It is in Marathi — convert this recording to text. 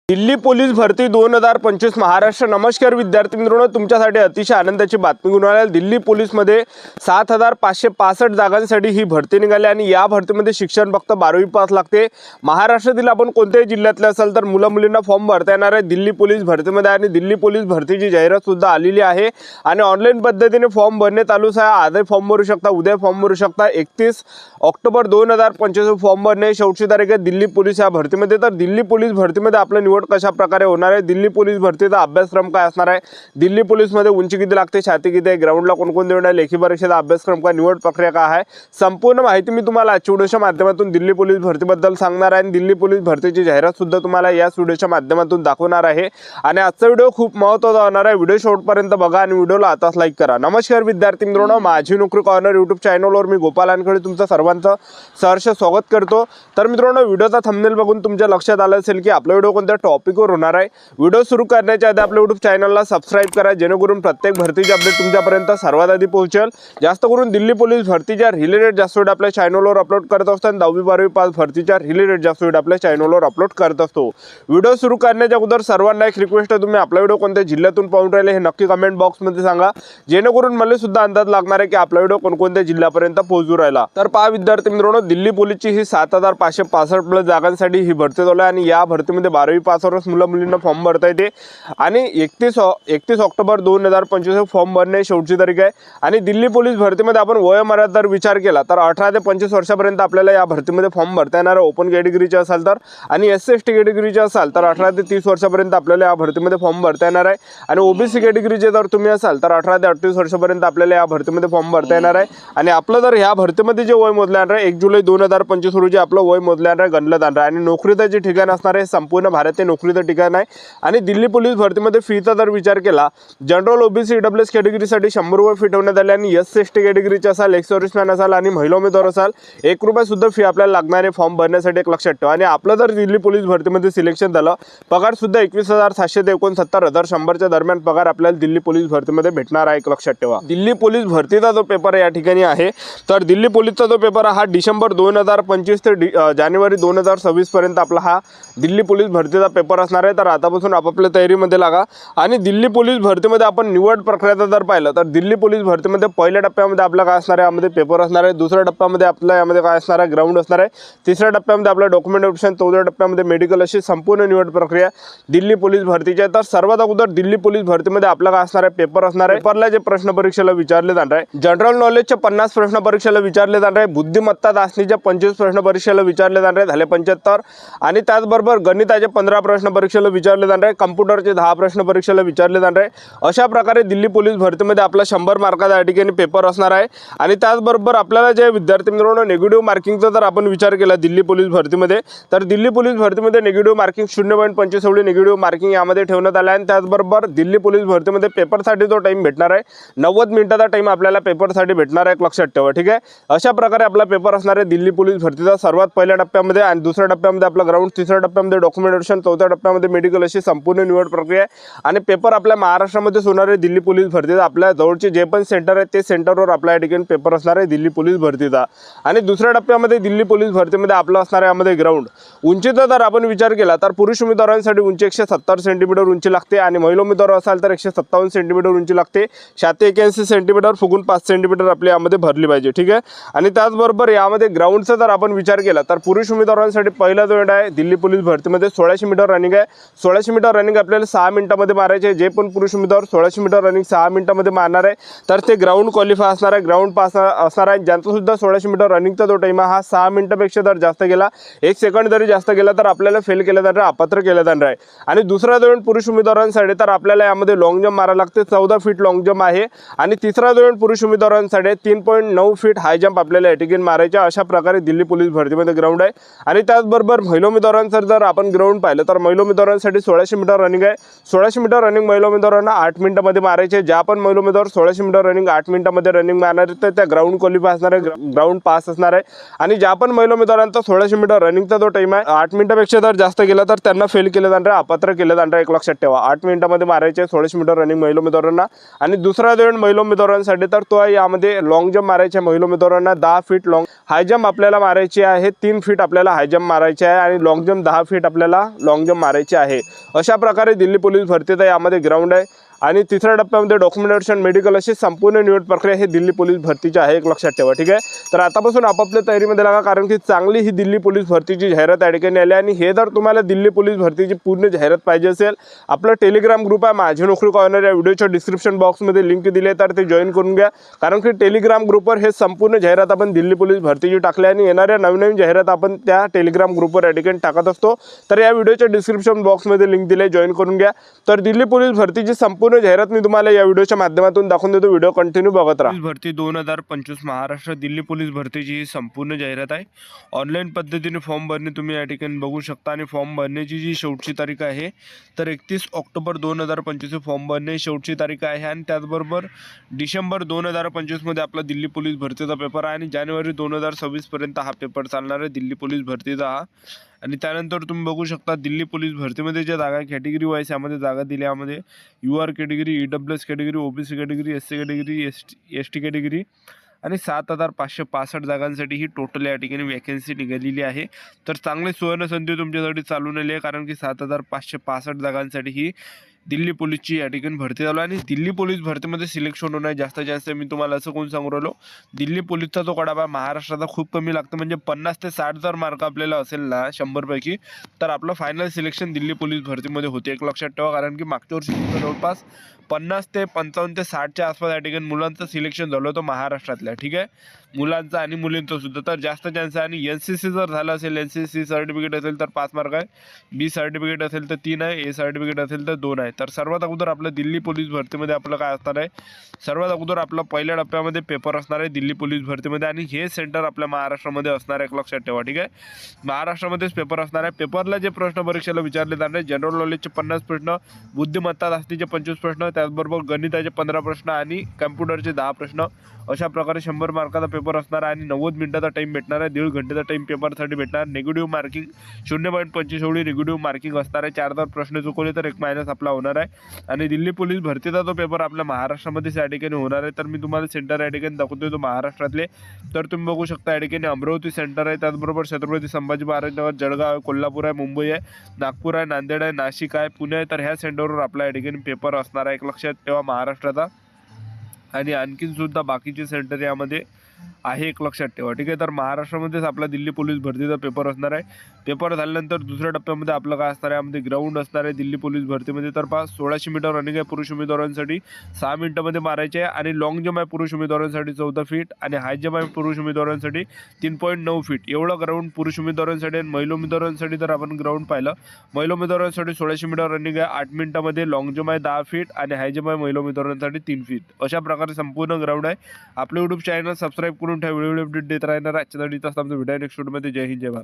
दिल्ली पोलीस भरती 2025 महाराष्ट्र। नमस्कार विद्यार्थी मित्रांनो, तुमच्यासाठी अतिशय आनंदाची बातमी घेऊन आली आहे। दिल्ली पोलीसमध्ये 7565 जागांसाठी ही भरती निघाली आणि या भरतीमध्ये शिक्षण फक्त 12वी पास लागते। महाराष्ट्रातील आपण कोणत्याही जिल्ह्यातले असाल तर मुलं-मुलींना फॉर्म भरता येणार आहे दिल्ली पोलीस भरतीमध्ये आणि दिल्ली पोलीस भरतीची जाहिरात सुद्धा आलेली आहे आणि ऑनलाईन पद्धतीने फॉर्म भरणे चालूच आहे। आजही फॉर्म भरू शकता, उद्या फॉर्म भरू शकता। 31 ऑक्टोबर 2025 फॉर्म भरणे शेवटची तारीख आहे दिल्ली पोलीस या भरतीमध्ये। तर दिल्ली पोलीस भरतीमध्ये आपलं निवड कशा प्रकारे होणार आहे, दिल्ली पोलीस भरतीचा अभ्यासक्रम काय असणार आहे, दिल्ली पोलीस मध्ये उंची किती लागते, छाती किती आहे, ग्राउंडला कोण देणार आहे, लेखी परीक्षेचा अभ्यासक्रम काय, निवड प्रक्रिया काय आहे, संपूर्ण माहिती मी तुम्हाला आजच्या व्हिडिओच्या माध्यमातून दिल्ली पोलीस भरतीबद्दल सांगणार आहे आणि दिल्ली पोलीस भरतीची जाहिरात सुद्धा तुम्हाला या व्हिडिओच्या माध्यमातून दाखवणार आहे। आणि आजचा व्हिडिओ खूप महत्त्वाचा होणार आहे, व्हिडिओ शेवटपर्यंत बघा आणि व्हिडिओला आताच लाईक करा। नमस्कार विद्यार्थी मित्रांनो, माझी नोकरी कॉर्नर यूट्यूब चॅनलवर मी गोपाल वानखेडे तुमचं सर्वांचं सहर्ष स्वागत करतो। तर मित्रांनो, व्हिडिओचा थंबनेल बघून तुमच्या लक्षात आलं असेल की आपला व्हिडिओ कोणत्या टॉपिकवर होणार आहे। व्हिडिओ सुरू करण्याच्या आधी आपल्या यूट्यूब चॅनलला सबस्क्राइब करा, जेणेकरून प्रत्येक भरतीची अपडेट तुमच्यापर्यंत सर्वात आधी पोहोचेल। जास्त करून दिल्ली पोलीस भरतीच्या रिलेटेड जास्त व्हिडिओ आपल्या चॅनलवर अपलोड करत असतो आणि 10वी 12वी पास भरतीच्या रिलेटेड जास्त व्हिडिओ आपल्या चॅनलवर अपलोड करत असतो। व्हिडिओ सुरू करण्याच्या अगोदर सर्वांना एक रिक्वेस्ट आहे, तुम्ही आपला व्हिडिओ कोणत्या जिल्ह्यातून पाहून राहिले हे नक्की कमेंट बॉक्समध्ये सांगा, जेणेकरून मला सुद्धा अंदाज लागणार आहे की आपला व्हिडिओ कोणकोणत्या जिल्ह्यापर्यंत पोहोचू राहिला। तर पहा विद्यार्थी मित्रांनो, दिल्ली पोलीसची ही 7565 प्लस जागांसाठी ही भरती चालू आहे आणि या भरतीमध्ये 12वी पासवरच मुलं-मुलींना फॉर्म भरता येते आणि 31 ऑक्टोबर 2025 फॉर्म भरणे शेवटची तारीख आहे। आणि दिल्ली पोलीस भरतीमध्ये आपण वयोमर्यादा जर विचार केला तर 18 ते 25 वर्षापर्यंत आपल्याला या भरतीमध्ये फॉर्म भरता येणार आहे। ओपन कॅटेगरीचे असाल तर आणि SC/ST कॅटेगरीचे असाल तर 18 ते 30 वर्षापर्यंत आपल्याला या भरतीमध्ये फॉर्म भरता येणार आहे आणि OBC कॅटेगरीचे जर तुम्ही असाल तर 18 ते 38 वर्षापर्यंत आपल्याला या भरतीमध्ये फॉर्म भरता येणार आहे। आणि आपलं जर ह्या भरतीमध्ये जे वय मोजलं जाणार आहे 1 जुलै 2025 रोजी आपलं वय मोजलं जाणार आहे, गणलं जाणार आहे। आणि नोकरीचं जे ठिकाण असणार आहे संपूर्ण भारतीय नोकरीचं ठिकाण आहे। आणि दिल्ली पोलीस भरतीमध्ये फीचा जर विचार केला, जनरल OBC EWS कॅटेगरीसाठी 100 रुपये फी ठेवण्यात आले आणि SC/ST कॅटेगरीचे असाल, एक्स सर्व्हिसमॅन असाल आणि महिला उमेदवार असाल 1 रुपया सुद्धा फी आपल्याला लागणार आहे फॉर्म भरण्यासाठी, एक लक्षात ठेवा। आणि आपलं जर दिल्ली पोलीस भरतीमध्ये सिलेक्शन झालं, पगार सुद्धा 21,700 ते 69,100 दरम्यान पगार आपल्याला दिल्ली पोलीस भरतीमध्ये भेटणार आहे, एक लक्षात ठेवा। दिल्ली पोलीस भरतीचा जो पेपर या ठिकाणी आहे तर दिल्ली पोलीसचा जो पेपर हा डिसेंबर 2025 ते जानेवारी 2026 पर्यंत आपला हा दिल्ली पोलीस भरतीचा पेपर असणार आहे। तर आतापासून आपापल्या तयारीमध्ये लागा। आणि दिल्ली पोलीस भरतीमध्ये आपण निवड प्रक्रियाचं जर पाहिलं तर दिल्ली पोलीस भरतीमध्ये पहिल्या टप्प्यामध्ये आपला काय असणार आहे, यामध्ये पेपर असणार आहे। दुसऱ्या टप्प्यामध्ये आपला यामध्ये काय असणार आहे, ग्राउंड असणार आहे। तिसऱ्या टप्प्यामध्ये आपला डॉक्युमेंट ऑप्शन, चौथ्या टप्प्यामध्ये मेडिकल, अशी संपूर्ण निवड प्रक्रिया दिल्ली पोलीस भरतीची आहे। तर सर्वात अगोदर दिल्ली पोलीस भरतीमध्ये आपला काय असणार आहे, पेपर असणार आहे। पेपरला जे प्रश्न परीक्षेला विचारले जाणार आहे, जनरल नॉलेजचे 50 प्रश्न परीक्षेला विचारले जाणार आहे, बुद्धिमत्ता चाचणीच्या 25 प्रश्न परीक्षेला विचारले जाणार आहे, झाले 75। आणि त्याचबरोबर गणिताचे 15 प्रश्न परीक्षेला विचारले जाणार आहे, कम्प्युटरचे 10 प्रश्न परीक्षेला विचारले जाणार आहे। अशा प्रकारे दिल्ली पोलीस भरतीमध्ये आपला 100 मार्काचा या ठिकाणी पेपर असणार आहे। आणि त्याचबरोबर आपल्याला जे विद्यार्थी मित्रांनो निगेटिव्ह मार्किंगचा जर आपण विचार केला दिल्ली पोलीस भरतीमध्ये तर दिल्ली पोलीस भरतीमध्ये निगेटिव्ह मार्किंग 0.25 एवढी निगेटिव्ह मार्किंग यामध्ये ठेवण्यात आलं आहे। आणि त्याचबरोबर दिल्ली पोलीस भरतीमध्ये पेपरसाठी जो टाइम भेटणार आहे 90 मिनिटाचा टाइम आपल्याला पेपरसाठी भेटणार आहे, एक लक्षात ठेवा, ठीक आहे। अशा प्रकारे आपला पेपर असणार आहे दिल्ली पोलीस भरतीचा सर्वात पहिल्या टप्प्यामध्ये आणि दुसऱ्या टप्प्यामध्ये आपला ग्राउंड, तिसऱ्या टप्प्यामध्ये डॉक्युमेंटेशन, चौथ्या टप्प्यामध्ये मेडिकल, अशी संपूर्ण निवड प्रक्रिया आहे। आणि पेपर आपल्या महाराष्ट्रामध्ये होणार आहे दिल्ली पोलीस भरतीचा। आपल्या जवळचे जे पण सेंटर आहे ते सेंटरवर आपल्या या ठिकाणी पेपर असणार आहे दिल्ली पोलीस भरतीचा। आणि दुसऱ्या टप्प्यामध्ये दिल्ली पोलीस भरतीमध्ये आपलं असणार आहे यामध्ये ग्राउंड। उंचीचा जर आपण विचार केला तर पुरुष उमेदवारांसाठी उंची 170 सेंटीमीटर उंची लागते आणि महिला उमेदवार असाल तर 157 सेंटीमीटर उंची लागते। छाती 81 सेंटीमीटर, फुगून 5 सेंटीमीटर आपल्या यामध्ये भरली पाहिजे, ठीक आहे। आणि त्याचबरोबर यामध्ये ग्राउंडचा जर आपण विचार केला तर पुरुष उमेदवारांसाठी पहिला जो आहे दिल्ली पोलीस भरतीमध्ये 1600 मीटर रनिंग आहे। 1600 मीटर रनिंग आपल्याला 6 मिनिटांमध्ये मारायचे। जे पण पुरुष उमेदवार 1600 मीटर रनिंग 6 मिनिटांमध्ये मारणार आहे तर ते ग्राउंड क्वालिफाय असणार आहे, ग्राउंड पास असणार आहे। ज्यांचा सुद्धा 1600 मीटर रनिंगचा जो टाइम हा 6 मिनिटांपेक्षा जर जास्त गेला, 1 सेकंड जरी जास्त गेला तर आपल्याला फेल केलं जाणार आहे, अपात्र केलं जाणार आहे। आणि दुसरा जो पुरुष उमेदवारांसाठी तर आपल्याला यामध्ये लॉंग जंप मारायला लागते, 14 फीट लॉंग जंप आहे। आणि तिसरा जो पुरुष उमेदवारांसाठी 3.9 फीट हाय जंप आपल्याला या ठिकाणी मारायचे। अशा प्रकारे दिल्ली पोलीस भरतीमध्ये ग्राउंड आहे। आणि त्याचबरोबर महिला उमेदवारांसाठी जर आपण ग्राउंड पाहिलं तर महिला उमेदवारांसाठी 1600 मीटर रनिंग आहे। 1600 मीटर रनिंग महिला उमेदवारांना 8 मिनिटांमध्ये मारायचे। ज्या पण महिला उमेदवार 1600 मीटर रनिंग 8 मिनिटांमध्ये रनिंग मारणार तर त्या ग्राउंड क्वालिफाय असणार आहे, ग्राउंड पास असणार आहे। आणि ज्या पण महिला उमेदवारांचा 1600 मीटर रनिंगचा जो टाइम आहे 8 मिनिटांपेक्षा जर जास्त गेला तर त्यांना फेल केलं जाणार आहे, अपात्र केलं जाणार आहे, एक लक्षात ठेवा। 8 मिनिटांमध्ये मारायचे 1600 मीटर रनिंग महिला उमेदवारांना। आणि दुसरा जो महिला उमेदवारांसाठी तर तो यामध्ये लॉंग जंप मारायचे महिला उमेदवारांना 10 फीट लॉंग, हाय जंप आपल्याला मारायची आहे 3 फीट आपल्याला हाय जंप मारायचे आहे आणि लॉंग जंप 10 फीट आपल्याला लॉंग लॉंग जम्प मारायची आहे. अशा प्रकारे दिल्ली पोलीस भरतीचा यामध्ये ग्राउंड आहे. आणि तिसऱ्या टप्प्यामध्ये डॉक्युमेंटेशन, मेडिकल अशी संपूर्ण निवड प्रक्रिया हे दिल्ली पोलीस भरतीची आहे, एक लक्षात ठेवा. ठीक आहे, तर आतापासून आपापल्या तयारीमध्ये लागा, कारण की चांगली ही दिल्ली पोलीस भरतीची जाहिरात या ठिकाणी आली. आणि हे जर तुम्हाला दिल्ली पोलीस भरतीची पूर्ण जाहिरात पाहिजे असेल, आपला टेलिग्राम ग्रुप आहे माझी नोकरी कॉर्नर, या व्हिडिओच्या डिस्क्रिप्शन बॉक्समध्ये लिंक दिली आहे, तर ते जॉईन करून घ्या. कारण की टेलिग्राम ग्रुपवर हे संपूर्ण जाहिरात आपण दिल्ली पोलीस भरतीची टाकली आणि येणाऱ्या नवीन जाहिरात आपण त्या टेलिग्राम ग्रुपवर या ठिकाणी टाकत असतो. तर या व्हिडिओच्या डिस्क्रिप्शन बॉक्समध्ये लिंक दिली आहे, जॉईन करून घ्या. तर दिल्ली पोलीस भरतीची संपूर्ण जाहिरात मी तुम्हाला या व्हिडिओच्या माध्यमातून दाखवून देतो. व्हिडिओ कंटिन्यू बघत राहा. भरती 2025 महाराष्ट्र दिल्ली पोलीस भरतीची ही संपूर्ण जाहिरात आहे. ऑनलाईन पद्धतीने फॉर्म भरणे तुम्ही या ठिकाणी बघू शकता. आणि फॉर्म भरण्याची जी शेवटची तारीख आहे तर 31 ऑक्टोबर 2025 फॉर्म भरणे शेवटची तारीख आहे. आणि त्याचबरोबर डिसेंबर 2025 मध्ये आपला दिल्ली पोलीस भरतीचा पेपर आहे. आणि जानेवारी 2026 पर्यंत हा पेपर चालणार आहे दिल्ली पोलीस भरतीचा हा. आणि त्यानंतर तुम्ही बघू शकता दिल्ली पोलीस भरतीमध्ये ज्या जागा कॅटेगरी वाईज यामध्ये जागा दिल्या, यामध्ये UR category, EWS category, OBC category, SC category, ST category आणि 7,565 जागांसाठी ही टोटल या ठिकाणी वॅकन्सी निघालेली आहे. तर चांगली सुवर्णसंधी तुमच्यासाठी चालून आली आहे, कारण की 7,565 जागांसाठी ही दिल्ली पोलीसची या ठिकाणी भरती झाली. आणि दिल्ली पोलीस भरतीमध्ये सिलेक्शन होणं जास्त जास्त मी तुम्हाला असं कोण सांगू राहिलो, दिल्ली पोलीसचा जो कडाबा महाराष्ट्राचा खूप कमी लागतो. म्हणजे 50 ते 60 जर मार्क आपल्याला असेल ना 100 पैकी, तर आपलं फायनल सिलेक्शन दिल्ली पोलीस भरतीमध्ये होते, एक लक्षात ठेवा. कारण की मागच्या वर्षी जवळपास 50 ते 55 ते 60च्या आसपास या ठिकाणी मुलांचं सिलेक्शन झालं होतं महाराष्ट्रातल्या. ठीक आहे, मुलांचं आणि मुलींचं सुद्धा. तर जास्त चान्स आहे. आणि NCC जर झालं असेल, NCC सर्टिफिकेट असेल तर 5 मार्क आहे, B सर्टिफिकेट असेल तर 3 आहे, A सर्टिफिकेट असेल तर 2 आहे. तर सर्वात अगोदर आपलं दिल्ली पोलीस भरतीमध्ये आपलं काय असणार आहे, सर्वात अगोदर आपला पहिल्या टप्प्यामध्ये पेपर असणार आहे दिल्ली पोलीस भरतीमध्ये. आणि हे सेंटर आपल्या महाराष्ट्रामध्ये असणार आहे, एक लक्षात ठेवा. ठीक आहे, महाराष्ट्रामध्येच पेपर असणार आहे. पेपरला जे प्रश्न परीक्षेला विचारले जाणार आहे, जनरल नॉलेजचे 50 प्रश्न, बुद्धिमत्ता जास्तीचे 25 प्रश्न, त्याचबरोबर गणिताचे 15 प्रश्न आणि कम्प्युटरचे 10 प्रश्न, अशा प्रकारे 100 मार्काचा पेपर असणार आहे. आणि 90 मिनिटाचा टाईम भेटणार आहे, 1.5 घंटेचा टाईम पेपरसाठी भेटणार. निगेटिव्ह मार्किंग 0.25 एवढी निगेटिव्ह मार्किंग असणार आहे. 4 प्रश्न चुकवले तर 1 मायनस आपला होणार आहे. आणि दिल्ली पोलीस भरतीचा जो पेपर आपल्या महाराष्ट्रामध्ये या ठिकाणी होणार आहे, तर मी तुम्हाला सेंटर या ठिकाणी दाखवतोय तो महाराष्ट्रातले. तर तुम्ही बघू शकता या ठिकाणी अमरावती सेंटर आहे, त्याचबरोबर छत्रपती संभाजी महाराजनगर, जळगाव आहे, कोल्हापूर आहे, मुंबई आहे, नागपूर आहे, नांदेड आहे, नाशिक आहे, पुणे आहे. तर ह्या सेंटरवर आपल्या या ठिकाणी पेपर असणार आहे, एक लक्षात ठेवा महाराष्ट्राचा. आणि आणखीन सुद्धा बाकीचे सेंटर यामध्ये आहे, एक लक्षात ठेवा. ठीक आहे, तर महाराष्ट्रामध्येच आपला दिल्ली पोलीस भरतीचा पेपर असणार आहे. पेपर झाल्यानंतर दुसऱ्या टप्प्यामध्ये आपलं काय असणार आहे, यामध्ये ग्राउंड असणार आहे दिल्ली पोलीस भरतीमध्ये. तर 1600 मीटर रनिंग आहे पुरुष उमेदवारांसाठी, 6 मिनिटांमध्ये मारायचे आहे. आणि लॉंग जम्प आहे पुरुष उमेदवारांसाठी 14 फीट, आणि हाय जम्प आहे पुरुष उमेदवारांसाठी 3.9 फीट एवढं ग्राउंड पुरुष उमेदवारांसाठी. आणि महिला उमेदवारांसाठी जर आपण ग्राउंड पाहिलं, महिला उमेदवारांसाठी 1600 मीटर रनिंग आहे 8 मिनिटांमध्ये, लॉंग जम्प आहे 10 फीट, आणि हाय जम्प आहे महिला उमेदवारांसाठी 3 फीट. अशा प्रकारे संपूर्ण ग्राउंड आहे. आपलं यूट्यूब चॅनल सबस्क्राईब करून ठेवा, व्हिडिओ अपडेट देत राहणार. आजच्या आमचा व्हिडिओ नेक्स्ट व्हिडिओमध्ये. जय हिंद, जय भारत.